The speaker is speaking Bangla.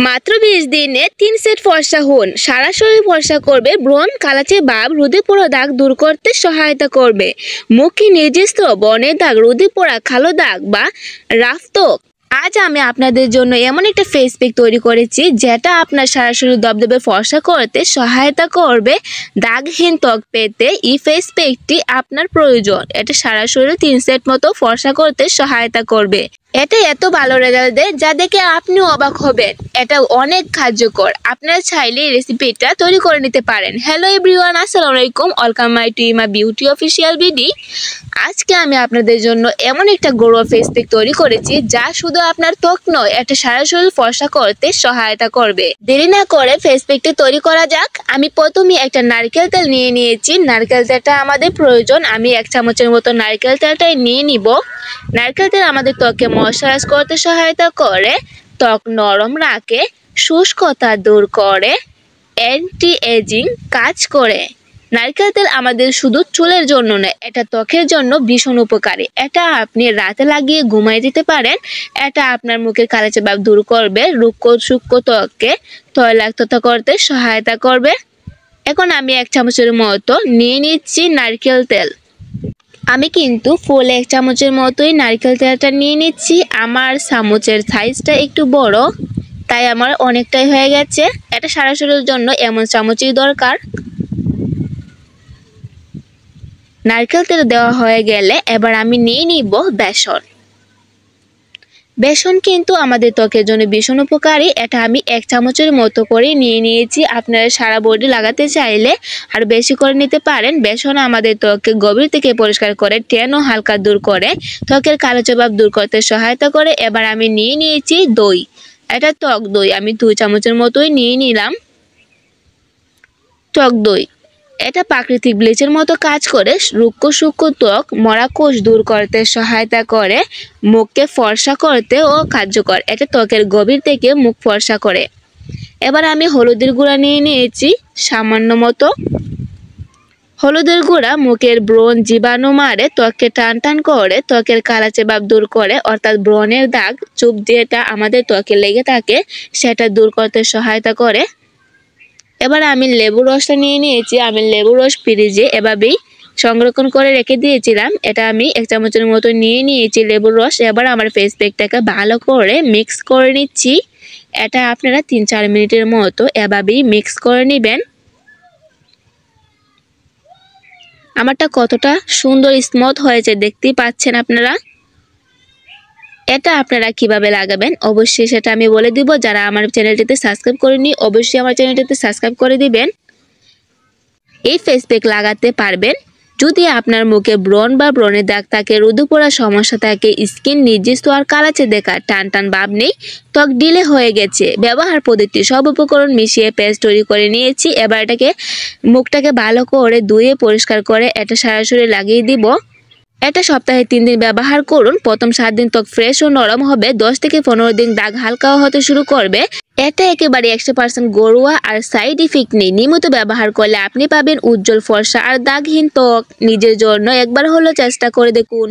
মাত্র 20 দিনে 3 সেট ফর্সা হন। সারা শরীর ফর্সা করবে, ব্রণ, কালাচে ভাব, রোদে পোড়া দাগ দূর করতে সহায়তা করবে। মুখে নির্দিষ্ট বর্ণের দাগ, রোদে পোড়া কালো দাগ বা রাফ ত্বক। আজ আমি আপনাদের জন্য এমন একটা ফেস প্যাক তৈরি করেছি যেটা আপনার সারা শরীর দবদবে ফর্সা করতে সহায়তা করবে। দাগহীন ত্বক পেতে এই ফেস প্যাকটি আপনার প্রয়োজন। এটা সারা শরীরে 3 সেট মতো ফর্সা করতে সহায়তা করবে। এটা এত ভালো রেজাল্ট দেয় যা দেখে আপনিও অবাক হবেন। এটা অনেক কার্যকর। আপনারা চাইলে এই রেসিপিটা তৈরি করে নিতে পারেন। হ্যালো এভরিওয়ান, আসসালামু আলাইকুম, ওয়েলকাম মাই টু ইমা বিউটি অফিসিয়াল বিডি। আজকে আমি আপনাদের জন্য এমন একটা ঘরোয়া ফেস প্যাক তৈরি করেছি যা শুধু আপনার ত্বক নয়, এটা সারা শরীর ফর্সা করতে সহায়তা করবে। দেরি না করে ফেস প্যাকটি তৈরি করা যাক। আমি প্রথমে একটা নারকেল তেল নিয়ে নিয়েছি। নারকেল তেলটা আমাদের প্রয়োজন। আমি 1 চামচের মতো নারকেল তেলটাই নিয়ে নিব। নারকেল তেল আমাদের ত্বকে ময়শ্চারাইজ করতে সহায়তা করে, ত্বক নরম রাখে, শুষ্কতা দূর করে, অ্যান্টি এজিং কাজ করে। নারকেল তেল আমাদের শুধু চুলের জন্য নয়, এটা ত্বকের জন্য ভীষণ উপকারী। এটা আপনি রাতে লাগিয়ে ঘুমাই দিতে পারেন। এটা আপনার মুখের কালাচে ভাব দূর করবে, রুক্ষ শুষ্ক ত্বককে তৈলাক্ততা করতে সহায়তা করবে। এখন আমি 1 চামচের মতো নিয়ে নিচ্ছি নারকেল তেল। আমি কিন্তু ফুল 1 চামচের মতোই নারকেল তেলটা নিয়ে নিচ্ছি। আমার চামচের সাইজটা একটু বড়, তাই আমার অনেকটাই হয়ে গেছে। এটা সারা শরীরের জন্য এমন চামচই দরকার। নারকেল তেল দেওয়া হয়ে গেলে এবার আমি নিয়ে নিব বেসন। বেসন কিন্তু আমাদের ত্বকের জন্য ভীষণ উপকারী। এটা আমি 1 চামচের মতো করে নিয়ে নিয়েছি। আপনারা সারা বডি লাগাতে চাইলে আর বেশি করে নিতে পারেন। বেসন আমাদের ত্বককে গভীর থেকে পরিষ্কার করে, ট্যান ও হালকা দূর করে, ত্বকের কালোচে ভাব দূর করতে সহায়তা করে। এবার আমি নিয়ে নিয়েছি দই। এটা টক দই আমি 2 চামচের মতোই নিয়ে নিলাম। টক দই এটা প্রাকৃতিক ব্লিচের মতো কাজ করে, রুক্ষ শুষ্ক ত্বক, মরা কোষ দূর করতে সহায়তা করে, মুখকে ফর্সা করতে ও কার্যকর। এটা ত্বকের গভীর থেকে মুখ ফর্সা করে। এবার আমি হলুদের গুঁড়া নিয়ে নিয়েছি সামান্য মতো। হলুদের গুঁড়া মুখের ব্রণ জীবাণু মারে, ত্বককে টান টান করে, ত্বকের কালাচে ভাব দূর করে, অর্থাৎ ব্রণের দাগ চুপ যেটা আমাদের ত্বকে লেগে থাকে সেটা দূর করতে সহায়তা করে। এবার আমি লেবুর রসটা নিয়ে নিয়েছি। আমি লেবুর রস ফ্রিজে এভাবেই সংরক্ষণ করে রেখে দিয়েছিলাম। এটা আমি 1 চামচের মতো নিয়ে নিয়েছি লেবুর রস। এবার আমার ফেস প্যাকটাকে ভালো করে মিক্স করে নিচ্ছি। এটা আপনারা 3-4 মিনিটের মতো এভাবেই মিক্স করে নেবেন। আমারটা কতটা সুন্দর স্মুথ হয়েছে দেখতেই পাচ্ছেন আপনারা। এটা আপনারা কিভাবে লাগাবেন অবশ্যই সেটা আমি বলে দিব। যারা আমার চ্যানেলটিতে সাবস্ক্রাইব করেনি অবশ্যই আমার চ্যানেলটিতে সাবস্ক্রাইব করে দিবেন। এই ফেস প্যাক লাগাতে পারবেন যদি আপনার মুখে ব্রণ বা ব্রণের দাগ থাকে, রোদে পোড়া সমস্যা থাকে, স্কিন নির্দিষ্ট আর কালাচে দেখা, টান টান ভাব নেই, ত্বক ঢিলে হয়ে গেছে। ব্যবহার পদ্ধতি সব উপকরণ মিশিয়ে পেস্ট তৈরি করে নিয়েছি। এবার এটাকে মুখটাকে ভালো করে ধুয়ে পরিষ্কার করে এটা সারা শরীরে লাগিয়ে দিব। এটা সপ্তাহে 3 দিন ব্যবহার করুন। প্রথম 7 দিন ত্বক ফ্রেশ ও নরম হবে। 10 থেকে 15 দিন দাগ হালকা হতে শুরু করবে। এটা একেবারে 100% ঘরোয়া আর সাইড ইফেক্ট নেই। নিয়মিত ব্যবহার করলে আপনি পাবেন উজ্জ্বল ফর্সা আর দাগহীন ত্বক। নিজের জন্য একবার হলেও চেষ্টা করে দেখুন।